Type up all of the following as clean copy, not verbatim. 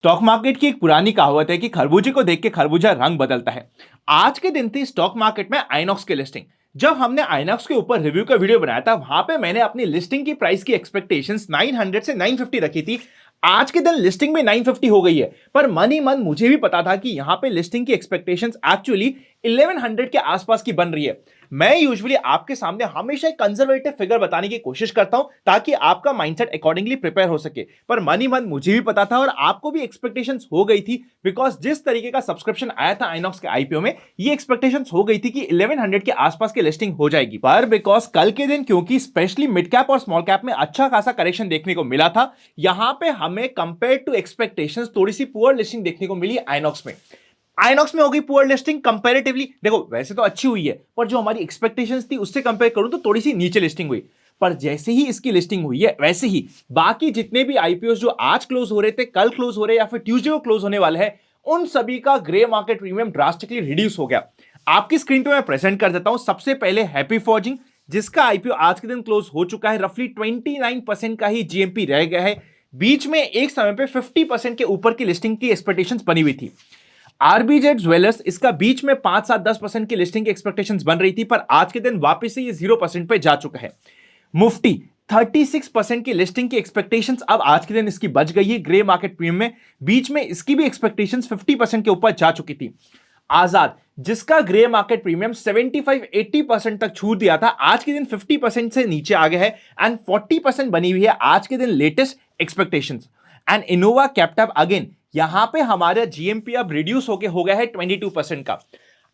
Stock market की एक पुरानी कहावत है कि खरबूजे को देख के खरबूजा रंग बदलता है। आज के दिन थी स्टॉक मार्केट में आइनॉक्स की लिस्टिंग। जब हमने आइनॉक्स के ऊपर रिव्यू का वीडियो बनाया था, वहां पे मैंने अपनी लिस्टिंग की प्राइस की एक्सपेक्टेशंस 900 से 950 रखी थी। आज के दिन लिस्टिंग में 950 हो गई है, पर मन ही मन मुझे भी पता था कि यहां पे लिस्टिंग की एक्सपेक्टेशंस एक्चुअली 1100 के आसपास की बन रही है। मैं यूजुअली आपके सामने हमेशा एक कंजर्वेटिव फिगर बताने की कोशिश करता हूं ताकि आपका माइंडसेट अकॉर्डिंगली प्रिपेयर हो सके, पर मन ही मन मुझे भी पता था और आपको भी एक्सपेक्टेशंस हो गई थी, बिकॉज जिस तरीके का सब्सक्रिप्शन आया था आइनॉक्स के आईपीओ में, ये एक्सपेक्टेशंस हो गई थी कि 1100 के आसपास की लिस्टिंग हो जाएगी। पर बिकॉज कल के दिन क्योंकि स्पेशली मिड कैप और स्मॉल कैप में अच्छा खासा करेक्शन देखने को मिला था, यहां पे हमें कंपेयर टू एक्सपेक्टेशंस थोड़ी सी पुअर लिस्टिंग देखने को मिली आइनॉक्स में। आइनॉक्स में हो गई पुअर लिस्टिंग कंपैरेटिवली। देखो वैसे तो अच्छी हुई है, पर जो हमारी एक्सपेक्टेशंस थी उससे कंपेयर करूं तो थोड़ी सी नीचे लिस्टिंग हुई। पर जैसे ही इसकी लिस्टिंग हुई है, वैसे ही बाकी जितने भी आईपीओ जो आज क्लोज हो रहे थे, कल क्लोज हो रहे या फिर ट्यूसडे को क्लोज होने वाले हैं, उन सभी का grey market premium drastically reduce हो गया। आपकी स्क्रीन पे मैं प्रेजेंट कर देता हूं। सबसे पहले हैप्पी फॉर्जिंग, जिसका आईपीओ आज के दिन क्लोज हो चुका है, रफली 29% का ही जीएमपी रह गया है। बीच में एक समय पे 50% के ऊपर की लिस्टिंग की एक्सपेक्टेशंस बनी हुई थी। आरबीजेड ज्वेलर्स, इसका बीच में 5-7-10% की लिस्टिंग की एक्सपेक्टेशंस बन रही थी, पर आज के दिन वापस से ये 0% पे जा चुका है। मुफ्ती 36% की लिस्टिंग की एक्सपेक्टेशंस अब आज के दिन इसकी बच गई है ग्रे मार्केट प्रीमियम में। बीच में इसकी भी एक्सपेक्टेशंस 50% के ऊपर जा चुकी थी। आजाद, जिसका ग्रे मार्केट प्रीमियम 75-80% तक छूट दिया था, आज के दिन 50% से नीचे आ गया है एंड 40% बनी हुई है आज के दिन latest expectations. And Innova captive again, यहां पे हमारा जीएमपी अब रिड्यूस होके हो गया है 22% का।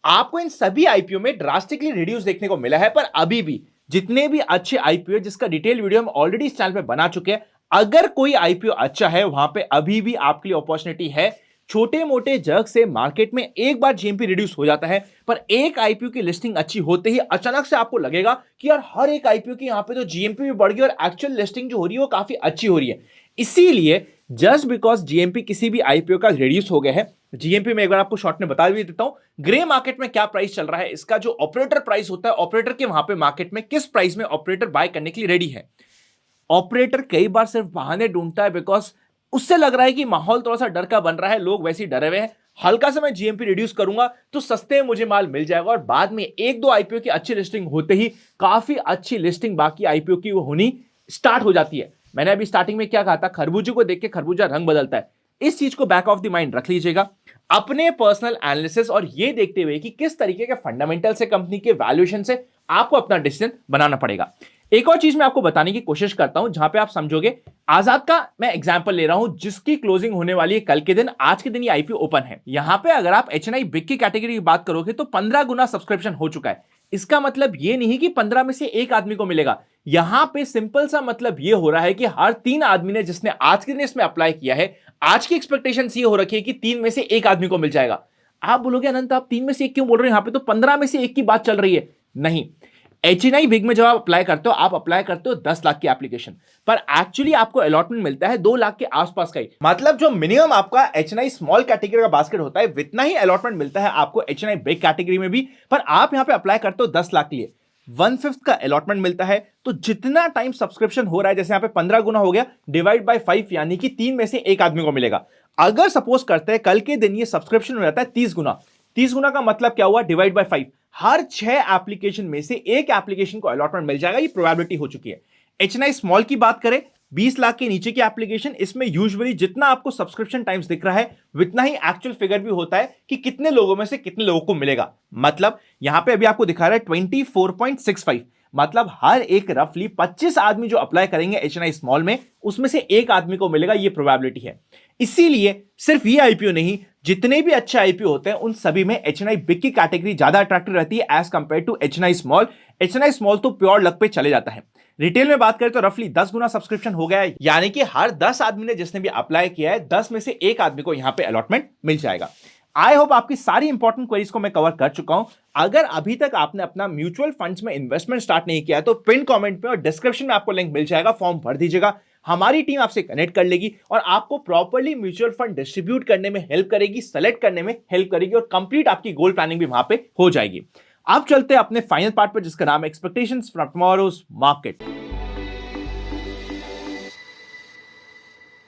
आपको इन सभी आईपीओ में ड्रास्टिकली रिड्यूस देखने को मिला है, पर अभी भी जितने भी अच्छे आईपीओ जिसका डिटेल वीडियो हम ऑलरेडी इस चैनल पे बना चुके हैं, अगर कोई आईपीओ अच्छा है, वहां पे अभी भी आपके लिए अपॉर्चुनिटी है। छोटे मोटे जग से मार्केट में एक बार जीएमपी रिड्यूस हो जाता है, पर एक आईपीओ की लिस्टिंग अच्छी होते ही अचानक से आपको लगेगा कि यार हर एक आईपीओ की यहां पे तो जीएमपी भी बढ़ गई और एक्चुअल लिस्टिंग जो हो रही है वो काफी अच्छी हो रही है। इसीलिए जस्ट बिकॉज जीएमपी किसी भी आईपीओ का रिड्यूस हो गया है, जीएमपी में एक बार आपको शॉर्ट में बता भी देता हूं ग्रे मार्केट में क्या प्राइस चल रहा है, इसका जो ऑपरेटर प्राइस होता है, ऑपरेटर के वहां पे मार्केट में किस प्राइस में ऑपरेटर बाय करने के लिए रेडी है। ऑपरेटर कई बार सिर्फ बहाने ढूंढता है, बिकॉज उससे लग रहा है कि माहौल थोड़ा सा डर का बन रहा है, लोग वैसे ही डरे हुए हैं, हल्का सा मैं जीएमपी रिड्यूस करूंगा तो सस्ते में मुझे माल मिल जाएगा, और बाद में एक दो आईपीओ की अच्छी लिस्टिंग होते ही काफी अच्छी लिस्टिंग बाकी आईपीओ की वो होनी स्टार्ट हो जाती है। मैंने अभी स्टार्टिंग में क्या कहा था, खरबूजे को देख के खरबूजा रंग बदलता है। इस चीज को बैक ऑफ द माइंड रख लीजिएगा अपने पर्सनल एनालिसिस, और ये देखते हुए कि किस तरीके के फंडामेंटल से, कंपनी के वैल्यूएशन से आपको अपना डिसीजन बनाना पड़ेगा। एक और चीज मैं आपको बताने की कोशिश करता हूं जहां पे आप समझोगे। आजाद का मैं एग्जांपल ले रहा हूं, जिसकी क्लोजिंग होने वाली है कल के दिन। आज के दिन ये आईपीओ ओपन है। यहां पे अगर आप एचएनआई बिग की कैटेगरी की बात करोगे तो 15 गुना सब्सक्रिप्शन हो चुका है। इसका मतलब ये नहीं कि 15 में से एक आदमी को मिलेगा। यहां पे सिंपल सा मतलब ये हो रहा है कि हर 3 आदमी ने जिसने आज के दिन इसमें अप्लाई किया है, आज की एक्सपेक्टेशन ये हो रखी है कि 3 में से एक आदमी को मिल जाएगा। आप बोलोगे अनंत आप 3 में से एक क्यों बोल रहे हो, यहां पे तो 15 में से एक की बात चल रही है। नहीं, एचएनआई बिग में जब आप अप्लाई करते हो, आप अप्लाई करते हो 10 लाख की एप्लीकेशन, पर एक्चुअली आपको अलॉटमेंट मिलता है 2 लाख के आसपास का ही। मतलब जो मिनिमम आपका एचएनआई स्मॉल कैटेगरी का बास्केट होता है, इतना ही अलॉटमेंट मिलता है आपको एचएनआई बिग कैटेगरी में भी। पर आप यहां पे अप्लाई करते हो 10 लाख के लिए, 1/5 का अलॉटमेंट मिलता है। तो जितना टाइम सब्सक्रिप्शन हो रहा है, जैसे यहां पे 15 गुना हो गया, डिवाइड बाय 5, यानी कि 3 में से एक आदमी को मिलेगा। अगर सपोज करते हैं कल के दिन ये सब्सक्रिप्शन हो जाता है 30 गुना, 30 गुना का मतलब क्या हुआ, डिवाइड बाय 5, हर 6 एप्लीकेशन में से एक एप्लीकेशन को अलॉटमेंट मिल जाएगा। ये प्रोबेबिलिटी हो चुकी है। एचएनआई स्मॉल की बात करें, 20 लाख के नीचे की एप्लीकेशन, इसमें यूजुअली जितना आपको सब्सक्रिप्शन टाइम्स दिख रहा है, उतना ही एक्चुअल फिगर भी होता है कि कितने लोगों में से कितने लोगों को मिलेगा। मतलब यहां पे अभी आपको दिखा रहा है 24.65, मतलब हर एक रफली 25 आदमी जो अप्लाई करेंगे एचएनआई स्मॉल में, उसमें से एक आदमी को मिलेगा, ये प्रोबेबिलिटी है। इसीलिए सिर्फ ये आईपीओ नहीं, जितने भी अच्छे आईपीओ होते हैं उन सभी में एचएनआई बिग की कैटेगरी ज्यादा अट्रैक्टिव रहती है as compare to HNI small. HNI small तो प्योर लक पे चले जाता है। रिटेल में बात करें तो रफली 10 गुना सब्सक्रिप्शन हो गया है, यानी कि हर 10 आदमी ने जिसने भी अप्लाई किया है, 10 में से एक आदमी को यहां पे अलॉटमेंट मिल जाएगा। आई होप आपकी सारी इंपॉर्टेंट क्वेरीज को मैं कवर कर चुका हूं। अगर अभी तक आपने अपना म्यूचुअल फंड्स में इन्वेस्टमेंट स्टार्ट नहीं किया है तो पिन कमेंट में और डिस्क्रिप्शन में आपको लिंक मिल जाएगा, फॉर्म भर दीजिएगा। हमारी टीम आपसे कनेक्ट कर लेगी और आपको प्रॉपर्ली म्यूचुअल फंड डिस्ट्रीब्यूट करने में हेल्प करेगी, सेलेक्ट करने में हेल्प करेगी, और कंप्लीट आपकी गोल प्लानिंग भी वहां पे हो जाएगी। अब चलते हैं अपने फाइनल पार्ट पर, जिसका नाम है expectations from tomorrow's market.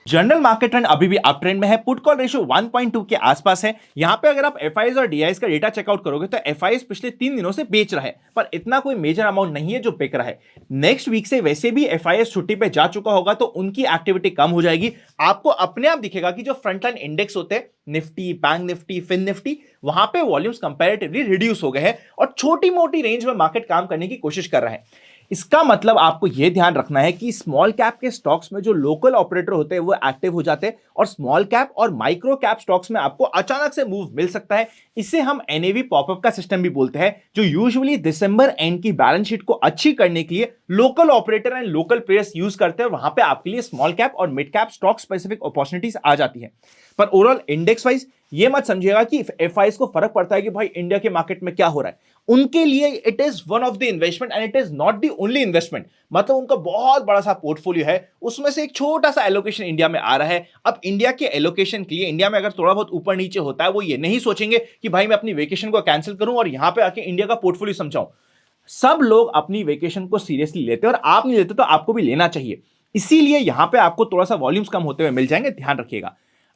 General market trend अभी भी अप ट्रेंड में है। पुट कॉल रेशियो 1.2 के आसपास है। यहां पे अगर आप एफआईएस और डीआईएस का डेटा चेकआउट करोगे तो एफआईएस पिछले 3 दिनों से बेच रहा है, पर इतना कोई मेजर अमाउंट नहीं है जो बिक रहा है। नेक्स्ट वीक से वैसे भी एफआईएस छुट्टी पे जा चुका होगा तो उनकी एक्टिविटी कम हो जाएगी। आपको अपने आप दिखेगा कि जो फ्रंटलाइन इंडेक्स होते हैं, निफ्टी, बैंक निफ्टी, फिन निफ्टी, वहां पे वॉल्यूम्स कंपैरेटिवली रिड्यूस हो गए हैं और छोटी मोटी रेंज में मार्केट काम करने की कोशिश कर रहा है। इसका मतलब आपको यह ध्यान रखना है कि स्मॉल कैप के स्टॉक्स में जो लोकल ऑपरेटर होते हैं वो एक्टिव हो जाते हैं और स्मॉल कैप और माइक्रो कैप स्टॉक्स में आपको अचानक से मूव मिल सकता है। इसे हम एनएवी पॉपअप का सिस्टम भी बोलते हैं, जो यूजुअली दिसंबर एंड की बैलेंस शीट को अच्छी करने के लिए local operator and local players use करते हैं। वहां पे आपके लिए स्मॉल कैप और mid cap stock specific opportunities आ जाती है। पर ओवरऑल इंडेक्स वाइज ये मत समझिएगा कि एफआईएस को फर्क पड़ता है कि भाई इंडिया के मार्केट में क्या हो रहा है। उनके लिए it is one of the investment and it is not the only investment. मतलब उनका बहुत बड़ा सा पोर्टफोलियो है, उसमें से एक छोटा सा एलोकेशन इंडिया में आ रहा है। अब इंडिया के एलोकेशन के लिए इंडिया में अगर थोड़ा बहुत ऊपर नीचे होता है, वो ये नहीं सोचेंगे कि भाई मैं अपनी वेकेशन को कैंसिल करूं और यहां पे आके इंडिया का पोर्टफोलियो समझाऊं। सब लोग अपनी वेकेशन को सीरियसली लेते हैं और आप नहीं लेते तो आपको भी लेना चाहिए। इसीलिए यहां पे आपको थोड़ा सा वॉल्यूम्स कम होते हुए मिल जाएंगे, ध्यान रखिएगा।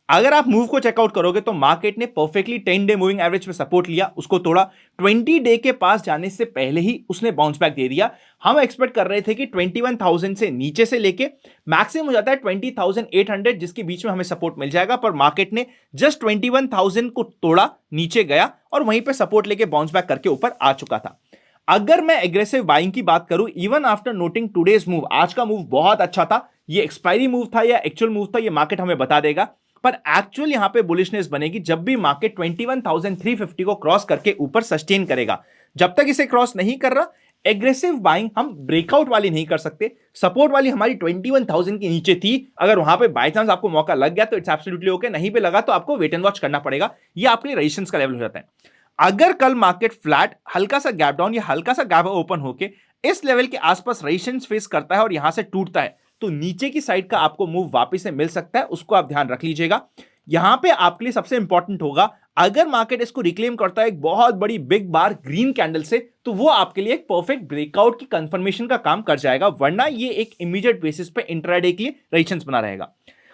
अगर आप मूव को चेकआउट करोगे तो मार्केट ने परफेक्टली 10 डे मूविंग एवरेज पे सपोर्ट लिया, उसको तोड़ा। 20 डे के पास जाने से पहले ही उसने बाउंस बैक दे दिया। हम एक्सपेक्ट कर रहे थे कि 21,000 से नीचे से लेके मैक्सिमम हो जाता है 20,800, जिसके बीच में हमें सपोर्ट मिल जाएगा। पर मार्केट ने जस्ट 21,000 को तोड़ा, नीचे गया और वहीं पे सपोर्ट लेके बाउंस बैक करके ऊपर आ चुका था। अगर मैं एग्रेसिव बाइंग की बात करूं, even after noting today's move, आज का मूव बहुत अच्छा था। ये एक्सपायरी मूव था या एक्चुअल मूव था, ये मार्केट हमें बता देगा। पर एक्चुअल यहां पे बुलिशनेस बनेगी जब भी मार्केट 21,350 को क्रॉस करके ऊपर सस्टेन करेगा। जब तक इसे क्रॉस नहीं कर रहा, एग्रेसिव बाइंग हम ब्रेकआउट वाली नहीं कर सकते। सपोर्ट वाली हमारी 21,000 के नीचे थी। अगर वहां पे बाय चांस आपको मौका लग गया तो इट्स एब्सोल्युटली ओके, नहीं पे लगा तो आपको वेट एंड वॉच करना पड़ेगा। ये आपके रेजिस्टेंस का लेवल हो जाता है। अगर कल मार्केट फ्लैट, हल्का सा गैप डाउन या हल्का सा गैप ओपन होके इस लेवल के आसपास रेजिस्टेंस फेस करता है और यहां से टूटता है, तो नीचे की साइड का आपको मूव वापस से मिल सकता है। उसको आप ध्यान रख लीजिएगा। यहां पे आपके लिए सबसे इंपॉर्टेंट होगा, अगर मार्केट इसको रिक्लेम करता है एक बहुत बड़ी बिग बार ग्रीन कैंडल से, तो वो आपके लिए एक परफेक्ट ब्रेकआउट की कंफर्मेशन का काम कर जाएगा। वरना ये एक इमीडिएट बेसिस पे इंट्राडे के लिए रेजिस्टेंस बना रहेगा।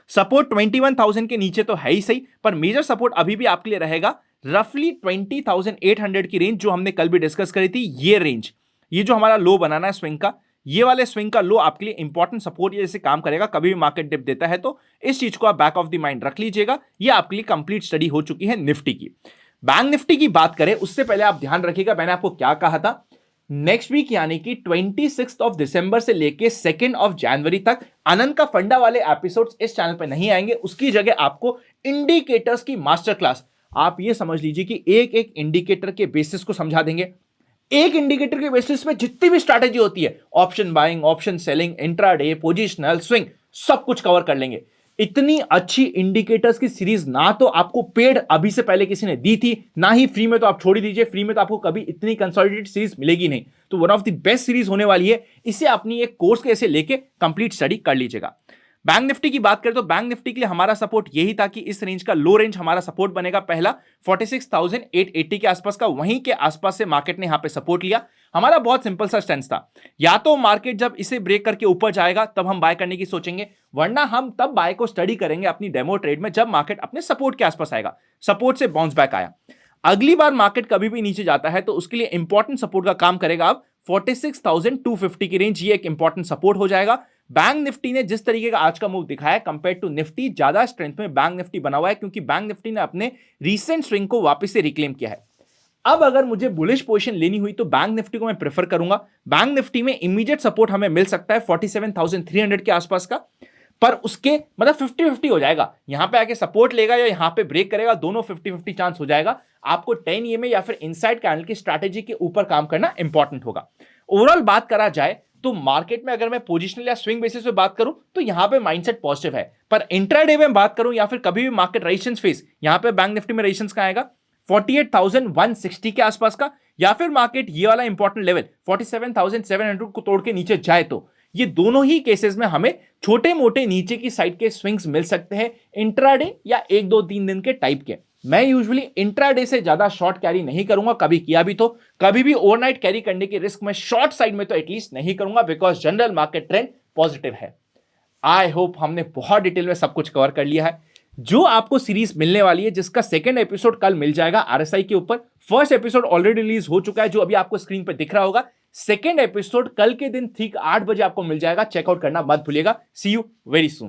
सपोर्ट 21,000 के नीचे तो है ही सही, पर मेजर सपोर्ट अभी भी आपके लिए रहेगा रफली 20,800 की रेंज, जो हमने कल भी डिस्कस करी थी। ये रेंज, ये जो हमारा लो बनाना है स्विंग का, ये वाले स्विंग का लो आपके लिए इंपॉर्टेंट सपोर्ट जैसे काम करेगा। कभी भी मार्केट डिप देता है तो इस चीज को आप बैक ऑफ द माइंड रख लीजिएगा। ये आपके लिए कंप्लीट स्टडी हो चुकी है निफ्टी की। बैंक निफ्टी की बात करें उससे पहले आप ध्यान रखिएगा, मैंने आपको क्या कहा था। नेक्स्ट वीक यानी कि 26 दिसंबर से लेके 2 जनवरी तक आनंद का फंडा वाले एपिसोड्स इस चैनल पे नहीं आएंगे। उसकी जगह आपको इंडिकेटर्स की मास्टर क्लास, आप ये समझ लीजिए कि एक एक इंडिकेटर के बेसिस को समझा देंगे। एक इंडिकेटर के बेसिस पे जितनी भी स्ट्रैटेजी होती है, option buying, option selling, intraday, positional, swing, सब कुछ कवर कर लेंगे। इतनी अच्छी इंडिकेटर्स की सीरीज ना तो आपको पेड अभी से पहले किसी ने दी थी, ना ही फ्री में, तो आप छोड़ ही दीजिए। फ्री में तो आपको कभी इतनी कंसोलिडेटेड सीरीज मिलेगी नहीं। तो one of the best series होने वाली है। इसे अपनी एक कोर्स के ऐसे लेके कंप्लीट स्टडी कर लीजिएगा। बैंक निफ्टी की बात करें तो बैंक निफ्टी के लिए हमारा सपोर्ट यही था कि इस रेंज का लो रेंज हमारा सपोर्ट बनेगा पहला 46,880 के आसपास का। वहीं के आसपास से मार्केट ने यहां पे सपोर्ट लिया। हमारा बहुत सिंपल सा स्टैंस था, या तो मार्केट जब इसे ब्रेक करके ऊपर जाएगा तब हम बाय करने की सोचेंगे, वरना हम तब बाय को स्टडी करेंगे अपनी डेमो ट्रेड में जब मार्केट अपने सपोर्ट के आसपास आएगा। सपोर्ट से बाउंस बैक आया। अगली बार मार्केट कभी भी नीचे जाता है तो उसके लिए इंपॉर्टेंट सपोर्ट का काम करेगा अब 46,250 की रेंज। ये एक इंपॉर्टेंट सपोर्ट हो जाएगा। बैंक निफ्टी ने जिस तरीके का आज का मूव दिखाया है कंपेयर टू निफ्टी, ज्यादा स्ट्रेंथ में बैंक निफ्टी बना हुआ है, क्योंकि बैंक निफ्टी ने अपने रीसेंट स्विंग को वापस से रिक्लेम किया है। अब अगर मुझे बुलिश पोजीशन लेनी हुई तो बैंक निफ्टी को मैं प्रेफर करूंगा। बैंक निफ्टी में इमीडिएट सपोर्ट हमें मिल सकता है 47,300 के आसपास का, पर उसके मतलब 50-50 हो जाएगा। यहां पे आके सपोर्ट लेगा या यहां पे ब्रेक करेगा, दोनों 50-50 चांस हो जाएगा। आपको 10 EMA या फिर इनसाइड कैंडल की स्ट्रैटेजी के ऊपर काम करना इंपॉर्टेंट होगा। ओवरऑल बात करा जाए तो मार्केट में अगर मैं पोजिशनल या स्विंग बेसिस पे बात करूं तो यहां पे माइंडसेट पॉजिटिव है, पर इंट्राडे में बात करूं या फिर कभी भी मार्केट रेजिस्टेंस फेस, यहां पे बैंक निफ्टी में रेजिस्टेंस का आएगा 48,160 के आसपास का, या फिर मार्केट ये वाला इंपॉर्टेंट लेवल 47,700 को तोड़ के नीचे जाए तो ये दोनों ही केसेस में हमें छोटे मोटे नीचे की साइड के स्विंग्स मिल सकते हैं इंट्राडे या 1-2-3 दिन के टाइप के। मैं यूजुअली इंट्राडे से ज्यादा शॉर्ट कैरी नहीं करूंगा, कभी किया भी तो, कभी भी ओवरनाइट कैरी करने की रिस्क मैं शॉर्ट साइड में तो एटलीस्ट नहीं करूंगा, because general market trend positive है। आई होप हमने बहुत डिटेल में सब कुछ कवर कर लिया है। जो आपको सीरीज मिलने वाली है जिसका सेकंड एपिसोड कल मिल जाएगा आरएसआई के ऊपर। फर्स्ट एपिसोड ऑलरेडी रिलीज हो चुका है जो अभी आपको स्क्रीन पर दिख रहा होगा। सेकंड एपिसोड कल के दिन ठीक 8 बजे आपको मिल जाएगा, चेकआउट करना मत भूलिएगा। सी यू वेरी सून।